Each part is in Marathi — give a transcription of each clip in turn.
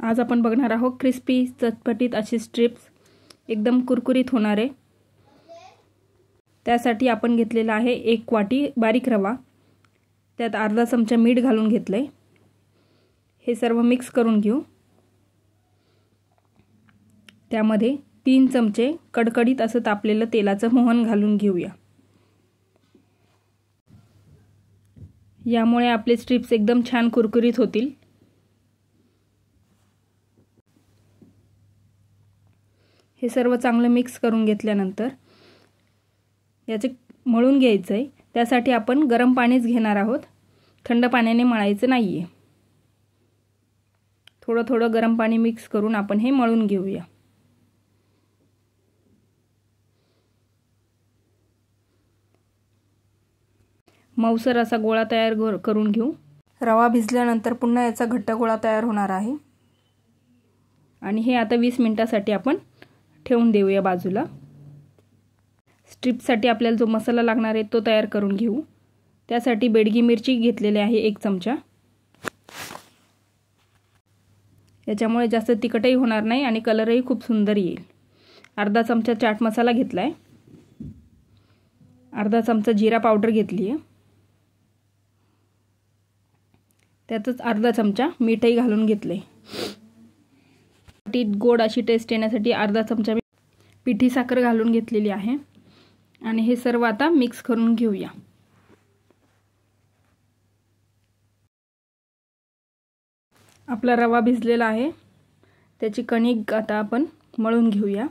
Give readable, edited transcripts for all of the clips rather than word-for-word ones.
आज आपण बघणार आहोत क्रिस्पी चटपटीत अशी स्ट्रिप्स, एकदम कुरकुरीत होणारे। त्यासाठी आपण घेतलेला आहे 1 वाटी बारीक रवा, त्यात अर्धा चमचा मीठ घालून घेतले। हे सर्व मिक्स करून घेऊ। त्यामध्ये 3 चमचे कडकडीत असं तापलेलं तेलाचं मोहन घालून घेऊया। यामुळे आपले स्ट्रिप्स एकदम छान कुरकुरीत होतील। हे सर्व चांगलं मिक्स करून घेतल्यानंतर याचे मळून घ्यायचं आहे। त्यासाठी आपण गरम पाणीच घेणार आहोत, थंड पाण्याने मळायचं नाहीये। थोडं थोडं गरम पाणी मिक्स करून आपण हे मळून घेऊया। मऊसर असा गोळा तयार करून घेऊ। रवा भिजल्यानंतर पुन्हा याचा घट्ट गोळा तयार होणार आहे आणि हे आता 20 मिनिटांसाठी आपण ठेवून देऊया बाजूला। स्ट्रिप्ससाठी आपल्याला जो मसाला लागणार आहे तो तयार करून घेऊ। त्यासाठी बेडगी मिरची घेतलेली आहे 1 चमचा। याच्यामुळे जास्त तिखटही होणार नाही आणि कलरही खूप सुंदर येईल। अर्धा चमचा चाट मसाला घेतलाय, अर्धा चमचा जिरा पावडर घेतली आहे, त्यातच अर्धा चमचा मीठही घालून घेतले। गोड अशी टेस्ट येण्यासाठी अर्धा चमचा पिठी साखर घालून घेतलेली आहे आणि हे सर्व आता मिक्स करून घेऊया। आपला रवा भिजलेला आहे, त्याची कणिक आता आपण मळून घेऊया।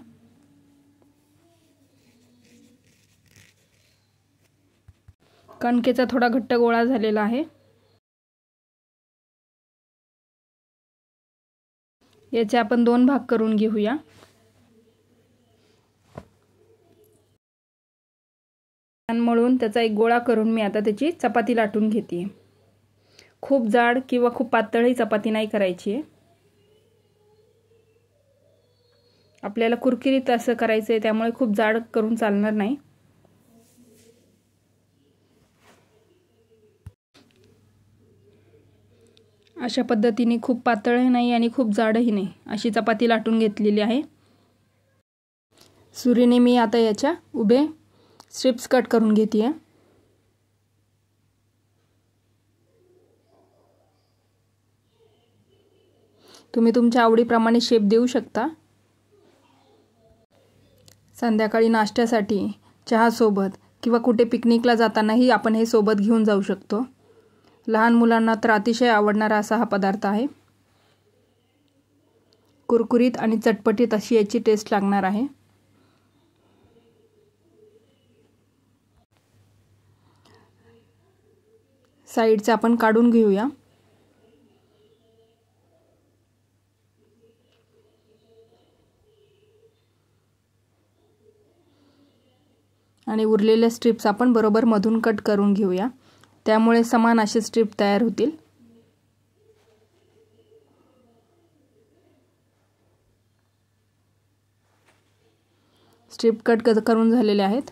कणकेचा थोडा घट्ट गोळा झालेला आहे। याचे आपण 2 भाग करून घेऊया। मळून त्याचा एक गोळा करून मी आता त्याची चपाती लाटून घेते। खूप जाड किंवा खूप पातळही चपाती नाही करायची आहे। आपल्याला कुरकुरीत असं करायचं आहे, त्यामुळे खूप जाड करून चालणार नाही। अशा पद्धतीने खूप पातळही नाही आणि खूप जाडही नाही अशी चपाती लाटून घेतलेली आहे। सुरीने मी आता याच्या उभे स्ट्रिप्स कट करून घेते। तुम्ही तुमच्या आवडीप्रमाणे शेप देऊ शकता। संध्याकाळी नाश्त्यासाठी, चहा सोबत किंवा कुठे पिकनिकला जातानाही आपण हे सोबत घेऊन जाऊ शकतो। लहान मुलांना तर अतिशय आवडणारा असा हा पदार्थ आहे। कुरकुरीत आणि चटपटीत अशी याची टेस्ट लागणार आहे। साइडचे आपण काढून घेऊया। आणि उरलेले स्ट्रिप्स आपण बरोबर मधून कट करून घेऊया, त्यामुळे समान असे स्ट्रिप तयार होतील। स्ट्रिप कट करून झालेले आहेत।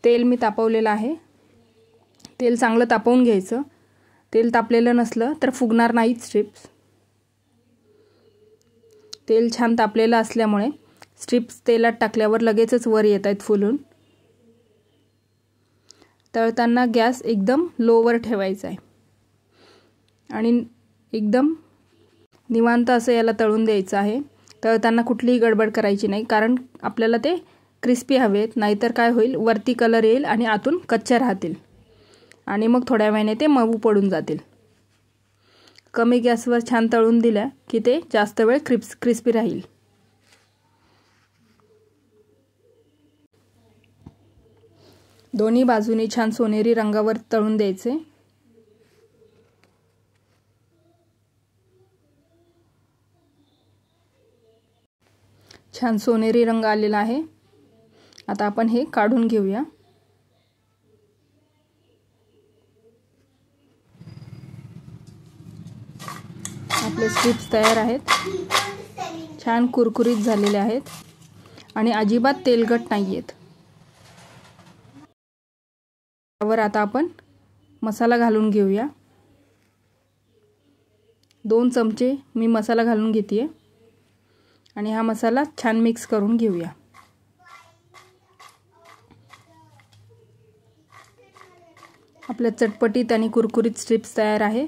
तेल मी तापवलेलं आहे। तेल चांगलं तापवून घ्यायचं। तेल तापलेलं नसलं तर फुगणार नाहीत स्ट्रिप्स। तेल छान तापलेलं असल्यामुळे स्ट्रिप्स तेलात टाकल्यावर लगेचच वर येत आहेत फुलून। तळताना गॅस एकदम लोवर ठेवायचा आहे आणि एकदम निवांत असं याला तळून द्यायचं आहे। तळताना कुठलीही गडबड करायची नाही, कारण आपल्याला ते क्रिस्पी हवेत, नाहीतर काय होईल, वरती कलर येईल आणि आतून कच्चे राहतील आणि मग थोड्या वेळाने ते मऊ पडून जातील। कमी गॅसवर छान तळून दिल्या की ते जास्त वेळ क्रिस्पी राहील। दोन्ही बाजूनी छान सोनेरी रंगावर तळून द्यायचे। छान सोनेरी रंग आलेला आहे। आता आपण हे काढून घेऊया। आपले स्ट्रिप्स तयार आहेत, छान कुरकुरीत झालेले आहेत आणि अजिबात तेलकट नाहीयेत। यावर आता आपण मसाला घालून घेऊया। 2 चमचे मी मसाला घालून घेते आणि हा मसाला छान मिक्स करून घेऊया। आपल्या चटपटीत आणि कुरकुरीत स्ट्रिप्स तयार आहे।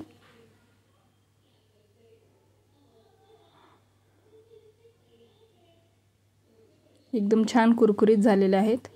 एकदम छान कुरकुरीत झालेले आहेत।